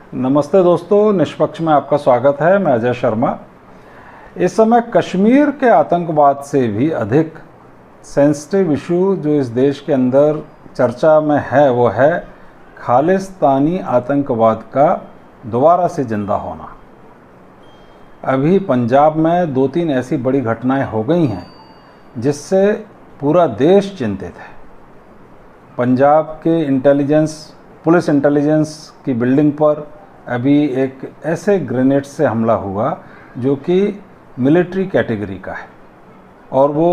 नमस्ते दोस्तों, निष्पक्ष में आपका स्वागत है। मैं अजय शर्मा। इस समय कश्मीर के आतंकवाद से भी अधिक सेंसिटिव इशू जो इस देश के अंदर चर्चा में है वो है खालिस्तानी आतंकवाद का दोबारा से जिंदा होना। अभी पंजाब में 2-3 ऐसी बड़ी घटनाएं हो गई हैं जिससे पूरा देश चिंतित है। पंजाब के पुलिस इंटेलिजेंस की बिल्डिंग पर अभी एक ऐसे ग्रेनेड से हमला हुआ जो कि मिलिट्री कैटेगरी का है और वो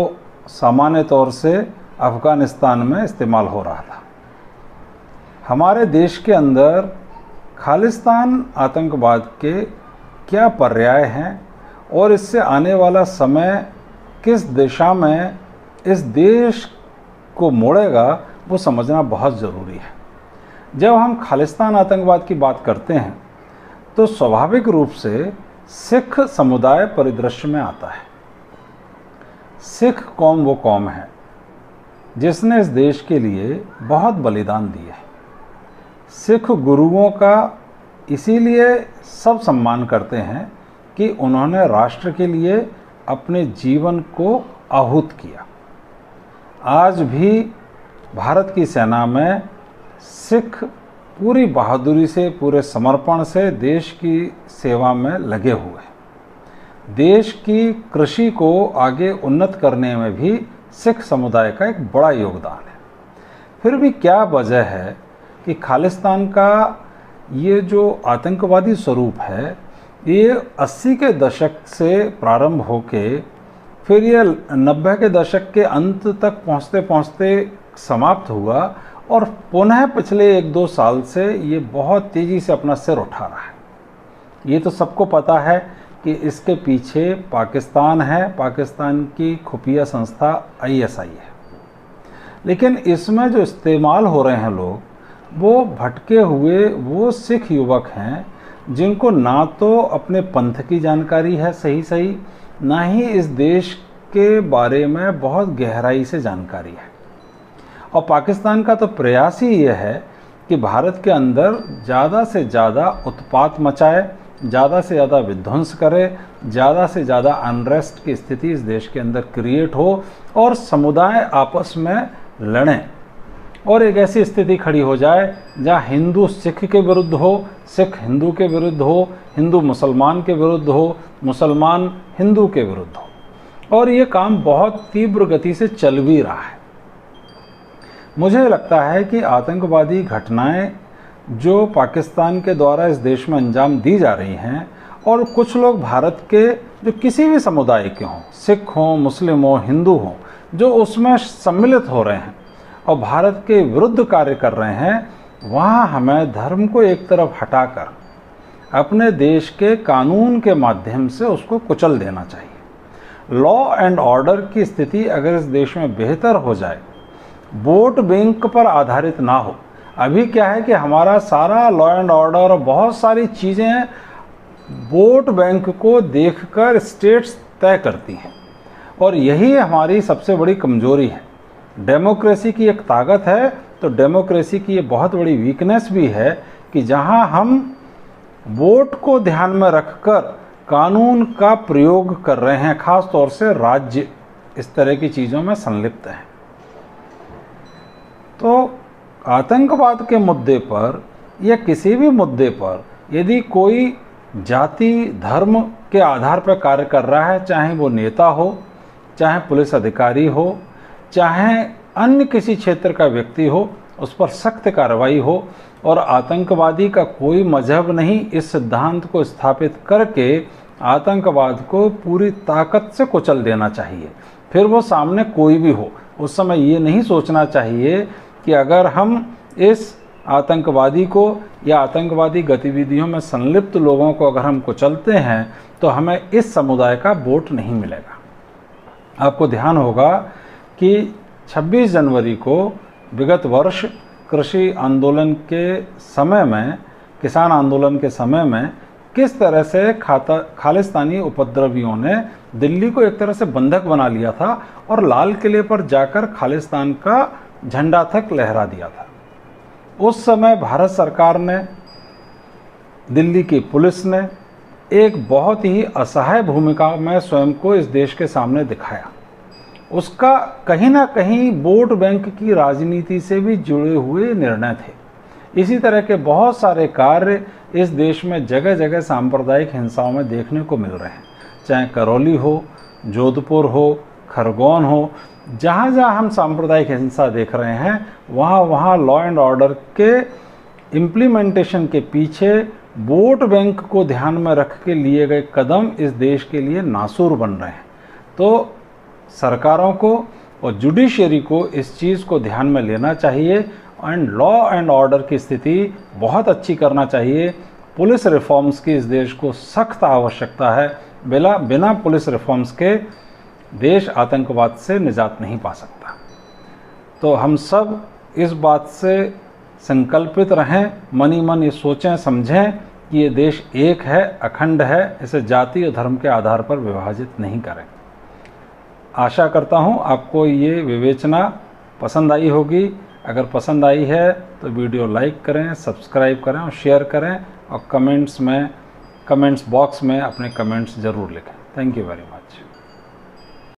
सामान्य तौर से अफ़गानिस्तान में इस्तेमाल हो रहा था। हमारे देश के अंदर खालिस्तान आतंकवाद के क्या पर्याय हैं और इससे आने वाला समय किस दिशा में इस देश को मोड़ेगा वो समझना बहुत ज़रूरी है। जब हम खालिस्तान आतंकवाद की बात करते हैं तो स्वाभाविक रूप से सिख समुदाय परिदृश्य में आता है। सिख कौम वो कौम है जिसने इस देश के लिए बहुत बलिदान दिए है। सिख गुरुओं का इसीलिए सब सम्मान करते हैं कि उन्होंने राष्ट्र के लिए अपने जीवन को आहूत किया। आज भी भारत की सेना में सिख पूरी बहादुरी से, पूरे समर्पण से देश की सेवा में लगे हुए हैं। देश की कृषि को आगे उन्नत करने में भी सिख समुदाय का एक बड़ा योगदान है। फिर भी क्या वजह है कि खालिस्तान का ये जो आतंकवादी स्वरूप है ये 80 के दशक से प्रारंभ होके फिर ये 90 के दशक के अंत तक पहुँचते पहुँचते समाप्त हुआ और पुनः पिछले 1-2 साल से ये बहुत तेज़ी से अपना सिर उठा रहा है। ये तो सबको पता है कि इसके पीछे पाकिस्तान है, पाकिस्तान की खुफिया संस्था ISI है। लेकिन इसमें जो इस्तेमाल हो रहे हैं लोग वो भटके हुए वो सिख युवक हैं जिनको ना तो अपने पंथ की जानकारी है सही ना ही इस देश के बारे में बहुत गहराई से जानकारी है। और पाकिस्तान का तो प्रयास ही ये है कि भारत के अंदर ज़्यादा से ज़्यादा उत्पात मचाए, ज़्यादा से ज़्यादा विध्वंस करे, ज़्यादा से ज़्यादा अनरेस्ट की स्थिति इस देश के अंदर क्रिएट हो और समुदाय आपस में लड़ें और एक ऐसी स्थिति खड़ी हो जाए जहाँ हिंदू सिख के विरुद्ध हो, सिख हिंदू के विरुद्ध हो, हिंदू मुसलमान के विरुद्ध हो, मुसलमान हिंदू के विरुद्ध हो। और ये काम बहुत तीव्र गति से चल भी रहा है। मुझे लगता है कि आतंकवादी घटनाएं जो पाकिस्तान के द्वारा इस देश में अंजाम दी जा रही हैं और कुछ लोग भारत के जो किसी भी समुदाय के हों, सिख हों, मुस्लिम हों, हिंदू हों, जो उसमें सम्मिलित हो रहे हैं और भारत के विरुद्ध कार्य कर रहे हैं, वहाँ हमें धर्म को एक तरफ हटाकर अपने देश के कानून के माध्यम से उसको कुचल देना चाहिए। लॉ एंड ऑर्डर की स्थिति अगर इस देश में बेहतर हो जाए, वोट बैंक पर आधारित ना हो। अभी क्या है कि हमारा सारा लॉ एंड ऑर्डर और बहुत सारी चीज़ें वोट बैंक को देखकर स्टेट्स तय करती हैं और यही हमारी सबसे बड़ी कमजोरी है। डेमोक्रेसी की एक ताकत है तो डेमोक्रेसी की ये बहुत बड़ी वीकनेस भी है कि जहां हम वोट को ध्यान में रखकर कानून का प्रयोग कर रहे हैं, ख़ास तौर से राज्य इस तरह की चीज़ों में संलिप्त हैं। तो आतंकवाद के मुद्दे पर या किसी भी मुद्दे पर यदि कोई जाति धर्म के आधार पर कार्य कर रहा है, चाहे वो नेता हो, चाहे पुलिस अधिकारी हो, चाहे अन्य किसी क्षेत्र का व्यक्ति हो, उस पर सख्त कार्रवाई हो और आतंकवादी का कोई मजहब नहीं, इस सिद्धांत को स्थापित करके आतंकवाद को पूरी ताकत से कुचल देना चाहिए। फिर वो सामने कोई भी हो, उस समय ये नहीं सोचना चाहिए कि अगर हम इस आतंकवादी को या आतंकवादी गतिविधियों में संलिप्त लोगों को अगर हम कुचलते हैं तो हमें इस समुदाय का वोट नहीं मिलेगा। आपको ध्यान होगा कि 26 जनवरी को विगत वर्ष कृषि आंदोलन के समय में, किसान आंदोलन के समय में किस तरह से खालिस्तानी उपद्रवियों ने दिल्ली को एक तरह से बंधक बना लिया था और लाल किले पर जाकर खालिस्तान का झंडा तक लहरा दिया था। उस समय भारत सरकार ने दिल्ली की पुलिस ने एक बहुत ही असहाय भूमिका में स्वयं को इस देश के सामने दिखाया। उसका कहीं ना कहीं वोट बैंक की राजनीति से भी जुड़े हुए निर्णय थे। इसी तरह के बहुत सारे कार्य इस देश में जगह जगह सांप्रदायिक हिंसाओं में देखने को मिल रहे हैं, चाहे करौली हो, जोधपुर हो, खरगोन हो। जहाँ जहाँ हम सांप्रदायिक हिंसा देख रहे हैं वहाँ वहाँ लॉ एंड ऑर्डर के इम्प्लीमेंटेशन के पीछे वोट बैंक को ध्यान में रख के लिए गए कदम इस देश के लिए नासूर बन रहे हैं। तो सरकारों को और जुडिशरी को इस चीज़ को ध्यान में लेना चाहिए एंड लॉ एंड ऑर्डर की स्थिति बहुत अच्छी करना चाहिए। पुलिस रिफॉर्म्स की इस देश को सख्त आवश्यकता है। बिना पुलिस रिफॉर्म्स के देश आतंकवाद से निजात नहीं पा सकता। तो हम सब इस बात से संकल्पित रहें, मनी मन ये सोचें समझें कि ये देश एक है, अखंड है, इसे जाति और धर्म के आधार पर विभाजित नहीं करें। आशा करता हूँ आपको ये विवेचना पसंद आई होगी। अगर पसंद आई है तो वीडियो लाइक करें, सब्सक्राइब करें और शेयर करें और कमेंट्स बॉक्स में अपने कमेंट्स ज़रूर लिखें। Thank you very much.